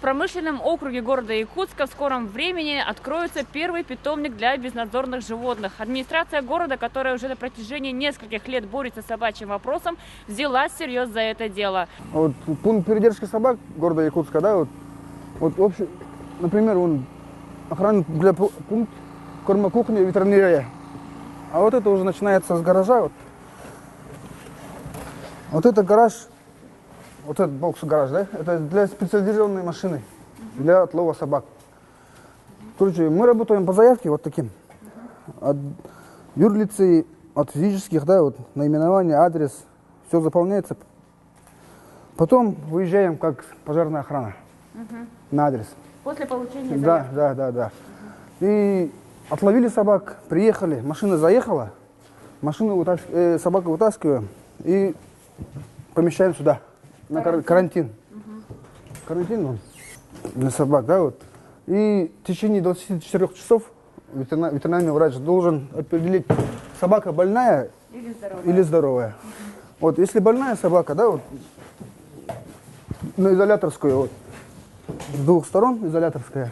промышленном округе города Якутска в скором времени откроется первый питомник для безнадзорных животных. Администрация города, которая уже на протяжении нескольких лет борется с собачьим вопросом, взялась всерьез за это дело. Вот пункт передержки собак города Якутска, да, вот общий, например, охрана для пункт кормокухни, ветеринария. А вот это уже начинается с гаража. Вот это гараж. Вот этот бокс-гараж, да, это для специализированной машины, для отлова собак. Короче, мы работаем по заявке вот таким. От юрлицы, от физических, да, вот наименование, адрес, все заполняется. Потом выезжаем как пожарная охрана на адрес. После получения заявки? Да. И отловили собак, приехали, машина заехала, собаку вытаскиваем и помещаем сюда. На карантин. Карантин для собак, да, вот. И в течение 24 часов ветеринарный врач должен определить, собака больная или здоровая. Вот, если больная собака, да, вот, на изоляторскую, вот, с двух сторон изоляторская.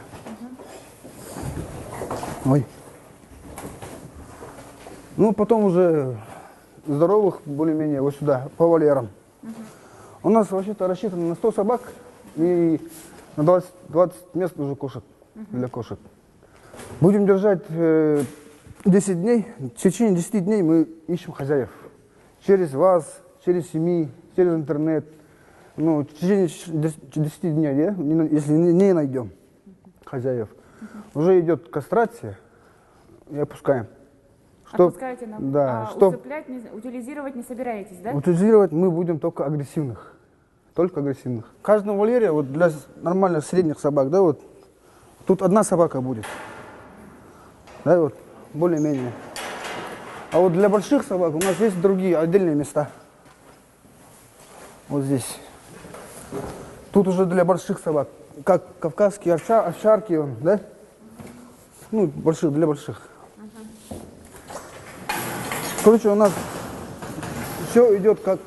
Ой. Ну, потом уже здоровых более-менее вот сюда, по вольерам. У нас вообще-то рассчитано на 100 собак и на 20 мест уже кошек, для кошек. Будем держать 10 дней. В течение 10 дней мы ищем хозяев. Через вас, через семьи, через интернет. Ну, в течение 10 дней, если не найдем хозяев. Уже идет кастрация и опускаем. Отпускаете нам? Да, усыплять, утилизировать не собираетесь, да? Утилизировать мы будем только агрессивных. Только агрессивных. В каждом вольере, вот для нормальных средних собак, да, вот, тут одна собака будет. Да, вот, более-менее. А вот для больших собак у нас есть другие отдельные места. Вот здесь. Тут уже для больших собак. Как кавказские овчарки, да? Ну, для больших. Короче, у нас все идет как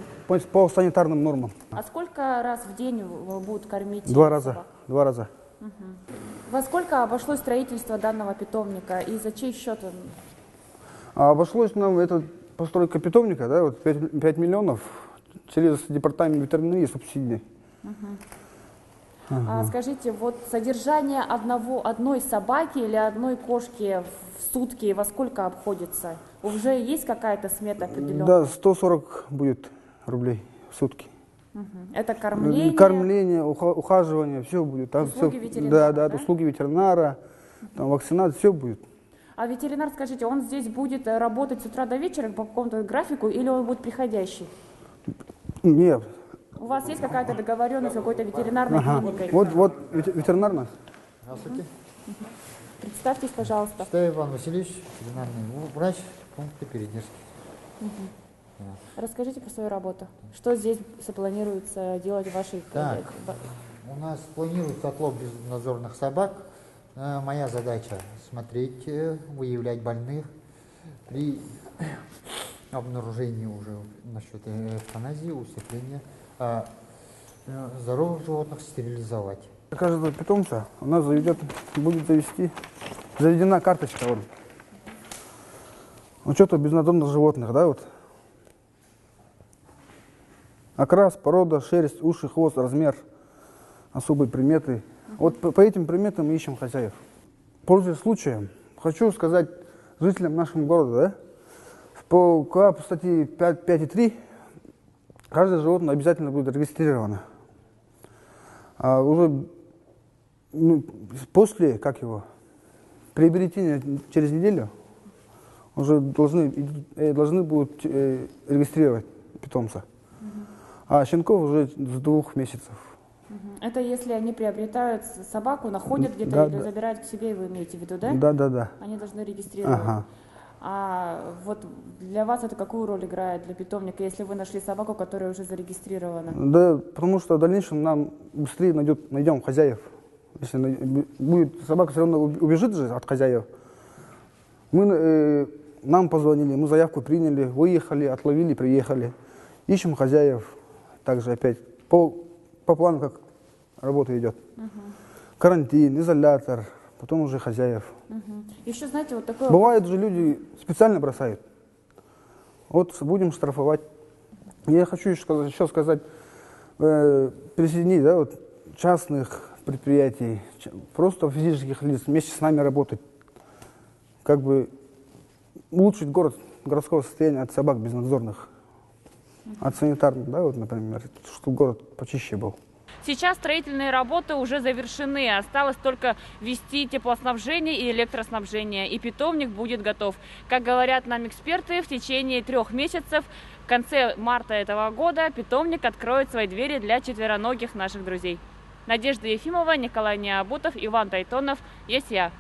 по санитарным нормам. А сколько раз в день будут кормить? Два раза. Во сколько обошлось строительство данного питомника и за чей счет он? Обошлось нам постройка питомника, да, вот 5 миллионов через департамент ветеринарии субсидий. Скажите, вот содержание одной собаки или одной кошки в сутки во сколько обходится? Уже есть какая-то смета определенная? Да, 140 будет рублей в сутки. Это кормление? Кормление, ухаживание, все будет. Там услуги ветеринара? Да, услуги ветеринара, там, вакцинация, все будет. А ветеринар, скажите, он здесь будет работать с утра до вечера по какому-то графику или он будет приходящий? Нет. У вас есть какая-то договоренность с какой-то ветеринарной клиникой? Вот ветеринарная. Здравствуйте. Представьтесь, пожалуйста. Стаев Иван Васильевич, ветеринарный врач пункта передержки. Расскажите про свою работу. Что здесь планируется делать в вашей... Так, у нас планируется отлов безнадзорных собак. Моя задача смотреть, выявлять больных. При обнаружении уже насчет эвтаназии, усыпления, здоровых животных стерилизовать. Каждого питомца у нас будет заведена карточка. Учета безнадзорных животных, да, вот. Окрас, порода, шерсть, уши, хвост, размер, особые приметы. Вот по этим приметам мы ищем хозяев. Пользуясь случаем, хочу сказать жителям нашего города, да, по КоАП статьи 5.3 каждое животное обязательно будет регистрировано. А уже после, приобретения через неделю уже должны будут регистрировать питомца. А щенков уже с 2 месяцев. Это если они приобретают собаку, находят где-то или забирают к себе, вы имеете в виду, да? Да. Они должны регистрировать. А вот для вас это какую роль играет для питомника, если вы нашли собаку, которая уже зарегистрирована? Да, потому что в дальнейшем нам быстрее найдем хозяев. Если будет собака, все равно убежит же от хозяев. Нам позвонили, мы заявку приняли, выехали, отловили, приехали. Ищем хозяев. Также опять по плану, как работа идет. карантин, изолятор, потом уже хозяев. Еще, знаете, вот такое... Бывает же люди специально бросают. Вот будем штрафовать. Я хочу еще сказать, присоединить, да, вот, частных предприятий, просто физических лиц вместе с нами работать. Как бы улучшить городского состояния от собак безнадзорных, от санитарных, да, вот, например, чтобы город почище был. Сейчас строительные работы уже завершены. Осталось только ввести теплоснабжение и электроснабжение. И питомник будет готов. Как говорят нам эксперты, в течение 3 месяцев, в конце марта этого года, питомник откроет свои двери для четвероногих наших друзей. Надежда Ефимова, Николай Необутов, Иван Тайтонов. Есть я.